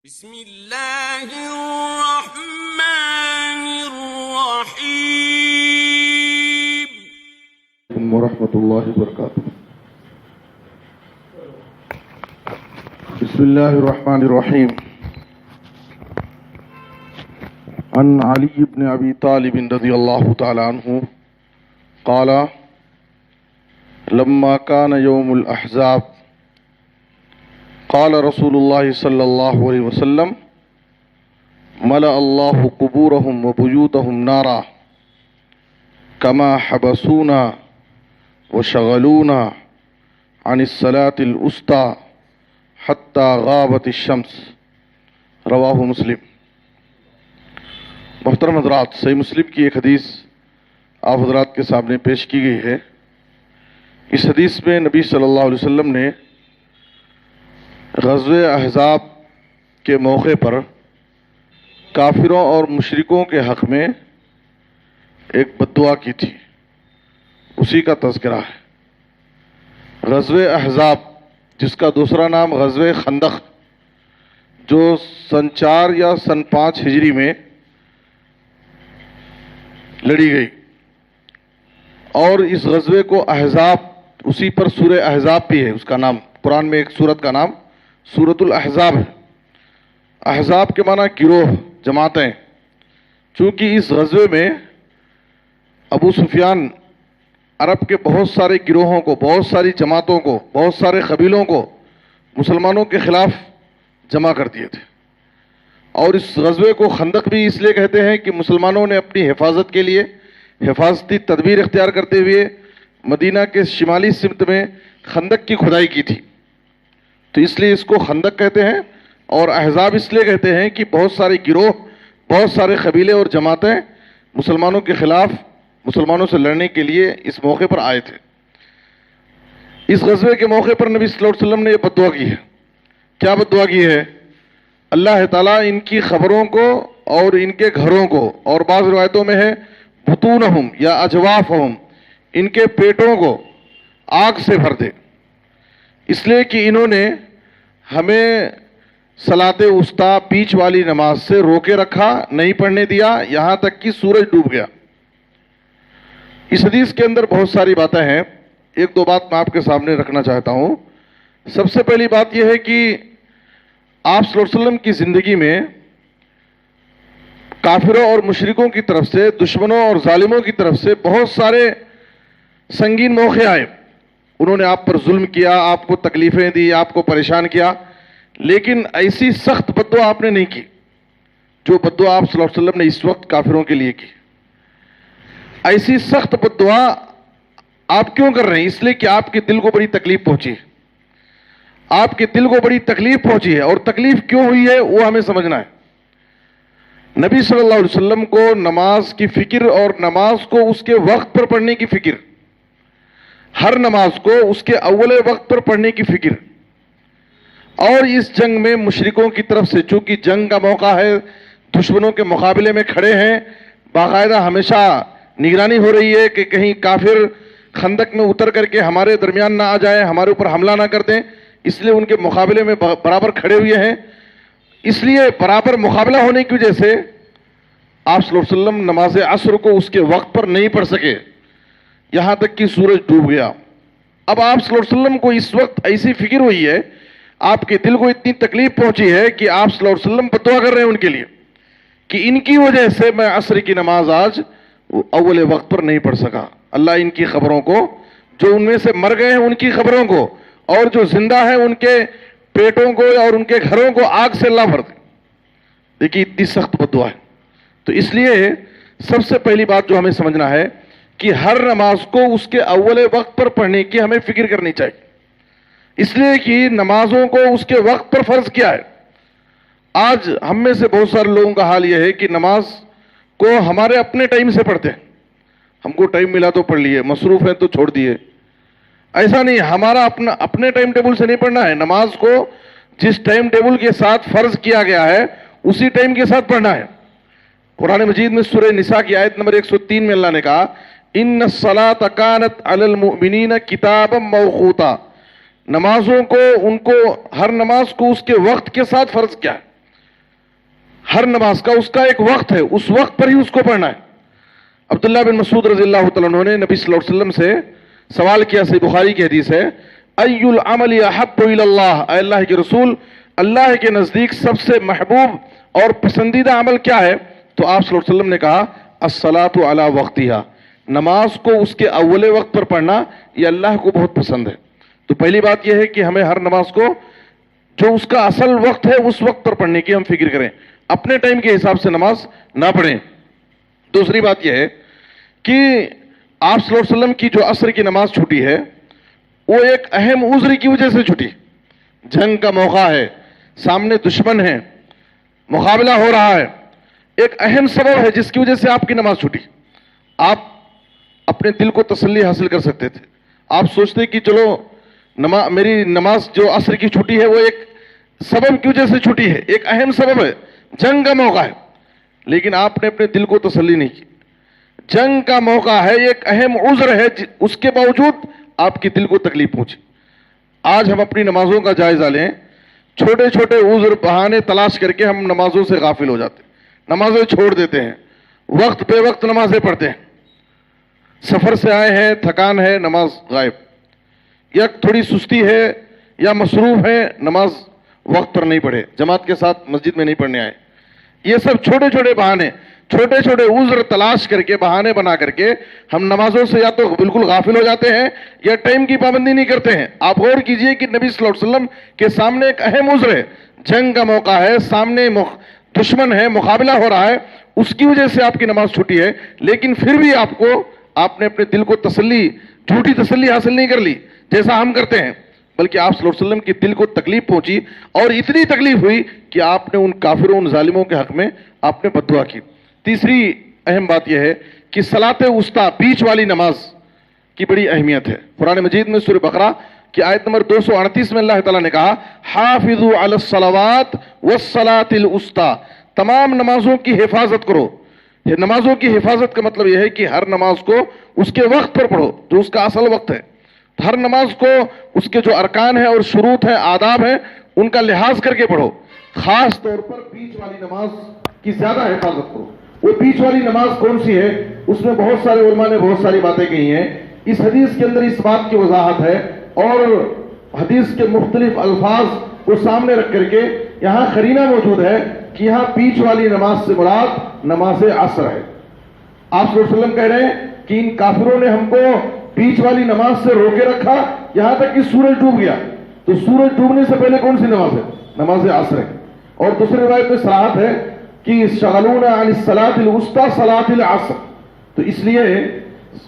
بسم اللہ الرحمن الرحیم ورحمۃ اللہ وبرکاتہ۔ بسم اللہ الرحمن الرحیم۔ عن علی بن ابی طالب رضی اللہ تعالی عنہ قال لما كان يوم الاحزاب قال رسول الله صلی اللہ علیہ وسلم ملأ اللہ قبورهم وبیوتهم نارا كما حبسونا وشغلونا عن الصلاة الوسطى حتى غابت الشمس، رواہ مسلم۔ محترم حضرات، صحیح مسلم کی ایک حدیث آپ حضرات کے سامنے پیش کی گئی ہے۔ اس حدیث میں نبی صلی اللہ علیہ وسلم نے غزوہ احزاب کے موقع پر کافروں اور مشرکوں کے حق میں ایک بد دعا کی تھی، اسی کا تذکرہ ہے۔ غزوہ احزاب، جس کا دوسرا نام غزوہ خندق، جو سن 4 یا سن 5 ہجری میں لڑی گئی، اور اس غزوے کو احزاب، اسی پر سورہ احزاب بھی ہے، اس کا نام قرآن میں ایک سورت کا نام سورۃ الاحزاب ہے۔ احزاب کے معنی گروہ، جماعتیں۔ چونکہ اس غزوے میں ابو سفیان عرب کے بہت سارے گروہوں کو، بہت ساری جماعتوں کو، بہت سارے قبیلوں کو مسلمانوں کے خلاف جمع کر دیے تھے، اور اس غزوے کو خندق بھی اس لیے کہتے ہیں کہ مسلمانوں نے اپنی حفاظت کے لیے حفاظتی تدبیر اختیار کرتے ہوئے مدینہ کے شمالی سمت میں خندق کی کھدائی کی تھی، تو اس لیے اس کو خندق کہتے ہیں۔ اور احزاب اس لیے کہتے ہیں کہ بہت سارے گروہ، بہت سارے قبیلے اور جماعتیں مسلمانوں کے خلاف، مسلمانوں سے لڑنے کے لیے اس موقع پر آئے تھے۔ اس غزوے کے موقع پر نبی صلی اللہ علیہ وسلم نے یہ بد دعا کی ہے۔ کیا بد دعا کی ہے؟ اللہ تعالیٰ ان کی خبروں کو اور ان کے گھروں کو، اور بعض روایتوں میں ہے بطونہم یا اجوافہم، ان کے پیٹوں کو آگ سے بھر دے، اس لیے کہ انہوں نے ہمیں صلاۃ وسطیٰ، بیچ والی نماز سے روکے رکھا، نہیں پڑھنے دیا، یہاں تک کہ سورج ڈوب گیا۔ اس حدیث کے اندر بہت ساری باتیں ہیں، ایک دو بات میں آپ کے سامنے رکھنا چاہتا ہوں۔ سب سے پہلی بات یہ ہے کہ آپ صلی اللہ علیہ وسلم کی زندگی میں کافروں اور مشرکوں کی طرف سے، دشمنوں اور ظالموں کی طرف سے بہت سارے سنگین موقع آئے۔ انہوں نے آپ پر ظلم کیا، آپ کو تکلیفیں دی، آپ کو پریشان کیا، لیکن ایسی سخت بد دعا آپ نے نہیں کی جو بد دعا آپ صلی اللہ علیہ وسلم نے اس وقت کافروں کے لیے کی۔ ایسی سخت بد دعا آپ کیوں کر رہے ہیں؟ اس لیے کہ آپ کے دل کو بڑی تکلیف پہنچی ہے، آپ کے دل کو بڑی تکلیف پہنچی ہے، اور تکلیف کیوں ہوئی ہے وہ ہمیں سمجھنا ہے۔ نبی صلی اللہ علیہ وسلم کو نماز کی فکر، اور نماز کو اس کے وقت پر پڑھنے کی فکر، ہر نماز کو اس کے اول وقت پر پڑھنے کی فکر، اور اس جنگ میں مشرکوں کی طرف سے، چونکہ جنگ کا موقع ہے، دشمنوں کے مقابلے میں کھڑے ہیں، باقاعدہ ہمیشہ نگرانی ہو رہی ہے کہ کہیں کافر خندق میں اتر کر کے ہمارے درمیان نہ آ جائیں، ہمارے اوپر حملہ نہ کر دیں، اس لیے ان کے مقابلے میں برابر کھڑے ہوئے ہیں۔ اس لیے برابر مقابلہ ہونے کی وجہ سے آپ صلی اللہ علیہ وسلم نماز عصر کو اس کے وقت پر نہیں پڑھ سکے، یہاں تک کہ سورج ڈوب گیا۔ اب آپ صلی اللہ علیہ وسلم کو اس وقت ایسی فکر ہوئی ہے، آپ کے دل کو اتنی تکلیف پہنچی ہے کہ آپ صلی اللہ علیہ وسلم بد دعا کر رہے ہیں ان کے لیے کہ ان کی وجہ سے میں عصر کی نماز آج اول وقت پر نہیں پڑھ سکا۔ اللہ ان کی خبروں کو، جو ان میں سے مر گئے ہیں ان کی خبروں کو، اور جو زندہ ہیں ان کے پیٹوں کو اور ان کے گھروں کو آگ سے اللہ بھر دے۔ دیکھیے اتنی سخت بد دعا ہے۔ تو اس لیے سب سے پہلی بات جو ہمیں سمجھنا ہے کہ ہر نماز کو اس کے اول وقت پر پڑھنے کی ہمیں فکر کرنی چاہیے، اس لیے کہ نمازوں کو اس کے وقت پر فرض کیا ہے۔ آج ہم میں سے بہت سارے لوگوں کا حال یہ ہے کہ نماز کو ہمارے اپنے ٹائم سے پڑھتے ہیں، ہم کو ٹائم ملا تو پڑھ لیے، مصروف ہیں تو چھوڑ دیے۔ ایسا نہیں، ہمارا اپنے ٹائم ٹیبل سے نہیں پڑھنا ہے، نماز کو جس ٹائم ٹیبل کے ساتھ فرض کیا گیا ہے اسی ٹائم کے ساتھ پڑھنا ہے۔ قرآن مجید میں سورہ نساء کی آیت نمبر 103 میں اللہ نے کہا ان الصلاۃ کانت علی المؤمنین کتابا موقوتا، نمازوں کو، ان کو، ہر نماز کو اس کے وقت کے ساتھ فرض کیا ہے، ہر نماز کا اس کا ایک وقت ہے، اس وقت پر ہی اس کو پڑھنا ہے۔ عبداللہ بن مسعود رضی اللہ تعالیٰ عنہ نے نبی صلی اللہ علیہ وسلم سے سوال کیا، صحیح بخاری کی حدیث ہے، ای العمل احب الی اللہ، اے اللہ کے رسول، اللہ کے نزدیک سب سے محبوب اور پسندیدہ عمل کیا ہے؟ تو آپ صلی اللہ علیہ وسلم نے کہا الصلاۃ علی وقتہا، نماز کو اس کے اول وقت پر پڑھنا یہ اللہ کو بہت پسند ہے۔ تو پہلی بات یہ ہے کہ ہمیں ہر نماز کو جو اس کا اصل وقت ہے اس وقت پر پڑھنے کی ہم فکر کریں، اپنے ٹائم کے حساب سے نماز نہ پڑھیں۔ دوسری بات یہ ہے کہ آپ صلی اللہ علیہ وسلم کی جو عصر کی نماز چھوٹی ہے وہ ایک اہم عذر کی وجہ سے چھوٹی، جنگ کا موقع ہے، سامنے دشمن ہے، مقابلہ ہو رہا ہے، ایک اہم سبب ہے جس کی وجہ سے آپ کی نماز چھوٹی۔ آپ اپنے دل کو تسلی حاصل کر سکتے تھے، آپ سوچتے کہ چلو میری نماز جو عصر کی چھوٹی ہے وہ ایک سبب کی وجہ سے چھوٹی ہے، ایک اہم سبب ہے، جنگ کا موقع ہے، لیکن آپ نے اپنے دل کو تسلی نہیں کی۔ جنگ کا موقع ہے، ایک اہم عذر ہے، اس کے باوجود آپ کے دل کو تکلیف پہنچی۔ آج ہم اپنی نمازوں کا جائزہ لیں، چھوٹے چھوٹے عذر بہانے تلاش کر کے ہم نمازوں سے غافل ہو جاتے ہیں، نمازیں چھوڑ دیتے ہیں، وقت بے وقت نمازیں پڑھتے ہیں، سفر سے آئے ہیں، تھکان ہے، نماز غائب، یا تھوڑی سستی ہے یا مصروف ہے، نماز وقت پر نہیں پڑھے، جماعت کے ساتھ مسجد میں نہیں پڑھنے آئے۔ یہ سب چھوٹے چھوٹے بہانے، چھوٹے چھوٹے عذر تلاش کر کے، بہانے بنا کر کے ہم نمازوں سے یا تو بالکل غافل ہو جاتے ہیں یا ٹائم کی پابندی نہیں کرتے ہیں۔ آپ غور کیجئے کہ نبی صلی اللہ علیہ وسلم کے سامنے ایک اہم عذر ہے، جنگ کا موقع ہے، سامنے دشمن ہے، مقابلہ ہو رہا ہے، اس کی وجہ سے آپ کی نماز چھوٹی ہے، لیکن پھر بھی آپ نے اپنے دل کو تسلی، جھوٹی تسلی حاصل نہیں کر لی جیسا ہم کرتے ہیں، بلکہ آپ صلی اللہ علیہ وسلم کے دل کو تکلیف پہنچی، اور اتنی تکلیف ہوئی کہ آپ نے ان کافروں، ان ظالموں کے حق میں آپ نے بد دعا کی۔ تیسری اہم بات یہ ہے کہ صلاۃ وسطیٰ، بیچ والی نماز کی بڑی اہمیت ہے۔ قرآن مجید میں سورہ بقرہ کی آیت نمبر 238 میں اللہ تعالیٰ نے کہا حافظوا علی الصلوات والصلاۃ الوسطیٰ، تمام نمازوں کی حفاظت کرو۔ یہ نمازوں کی حفاظت کا مطلب یہ ہے کہ ہر نماز کو اس کے وقت پر پڑھو جو اس کا اصل وقت ہے، ہر نماز کو اس کے جو ارکان ہیں اور شروط ہیں، آداب ہیں، ان کا لحاظ کر کے پڑھو۔ خاص طور پر بیچ والی نماز کی زیادہ حفاظت کرو۔ وہ بیچ والی نماز کون سی ہے؟ اس میں بہت سارے علماء نے بہت ساری باتیں کہی ہیں۔ اس حدیث کے اندر اس بات کی وضاحت ہے، اور حدیث کے مختلف الفاظ کو سامنے رکھ کر کے یہاں قرینہ موجود ہے کہ یہاں بیچ والی نماز سے مراد نماز عصر ہے۔ آپ صلی اللہ علیہ وسلم کہہ رہے ہیں کہ ان کافروں نے ہم کو بیچ والی نماز سے روکے رکھا یہاں تک کہ سورج ڈوب گیا۔ تو سورج ڈوبنے سے پہلے کون سی نماز ہے؟ نماز عصر ہے۔ اور دوسری روایت میں صراحت ہے کہ شغلونا عن الصلاۃ الوسطیٰ صلاۃ العصر، تو اس لیے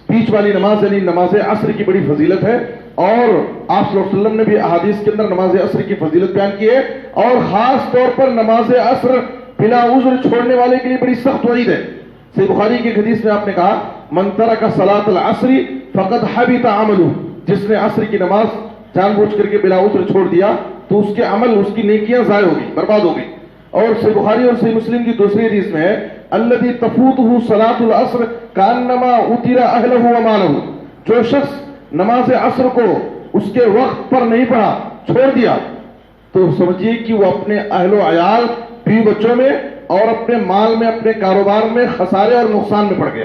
بیچ والی نماز یعنی نماز عصر کی بڑی فضیلت ہے، اور آپ صلی اللہ علیہ وسلم نے بھی احادیث کے اندر نماز عصر کی فضیلت بیان کی ہے، اور خاص طور پر نماز عصر بلا عذر چھوڑنے والے کے لیے بڑی سخت وعید ہے۔ صحیح بخاری کی حدیث میں آپ نے کہا من ترک صلاۃ العصر فقد حبط عملہ، جس نے عصر کی نماز جان بوجھ کر کے بلا عذر چھوڑ دیا تو اس کے عمل، اس کی نیکیاں ضائع ہو گئی، برباد ہو گئی۔ اور صحیح بخاری اور صحیح مسلم کی دوسری حدیث میں ہے الذی تفوتہ صلاۃ العصر کانما اوتر اہلہ ومالہ، جو شخص نماز عصر کو اس کے وقت پر نہیں پڑھا، چھوڑ دیا، تو سمجھیے کہ وہ اپنے اہل و عیال، بیوی بچوں میں اور اپنے مال میں، اپنے کاروبار میں خسارے اور نقصان میں پڑ گیا۔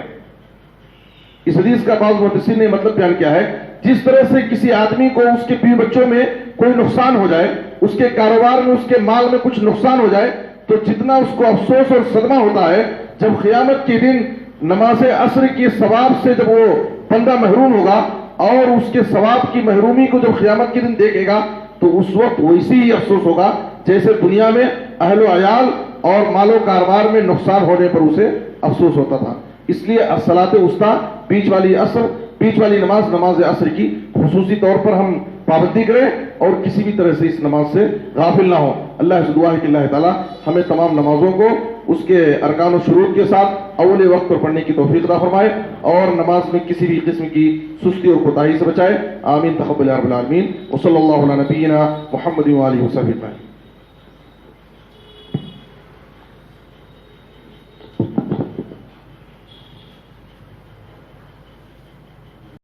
اس حدیث کا بعض محدثین نے مطلب بیان کیا ہے، جس طرح سے کسی آدمی کو اس کے بیوی بچوں میں کوئی نقصان ہو جائے، اس کے کاروبار میں، اس کے مال میں کچھ نقصان ہو جائے، تو جتنا اس کو افسوس اور صدمہ ہوتا ہے جب قیامت کے دن نماز عصر کے ثواب سے جب وہ بندہ محروم ہوگا، اور اس کے ثواب کی محرومی کو جب قیامت کے دن دیکھے گا، تو اس وقت ویسی ہی افسوس ہوگا جیسے دنیا میں اہل و عیال اور مال و کاروبار میں نقصان ہونے پر اسے افسوس ہوتا تھا۔ اس لیے الصلاۃ وسطیٰ، بیچ والی نماز، نماز عصر کی خصوصی طور پر ہم پابندی کریں اور کسی بھی طرح سے اس نماز سے غافل نہ ہوں۔ اللہ سے دعا ہے کہ اللہ تعالیٰ ہمیں تمام نمازوں کو اس کے ارکان و شروط کے ساتھ اول وقت پر پڑھنے کی توفیق عطا فرمائے، اور نماز میں کسی بھی قسم کی سستی اور کوتاہی سے بچائے۔ آمین تقبل یا رب العالمین۔ وصلی اللہ علی نبینا محمد وآلہ وصحبہ اجمعین۔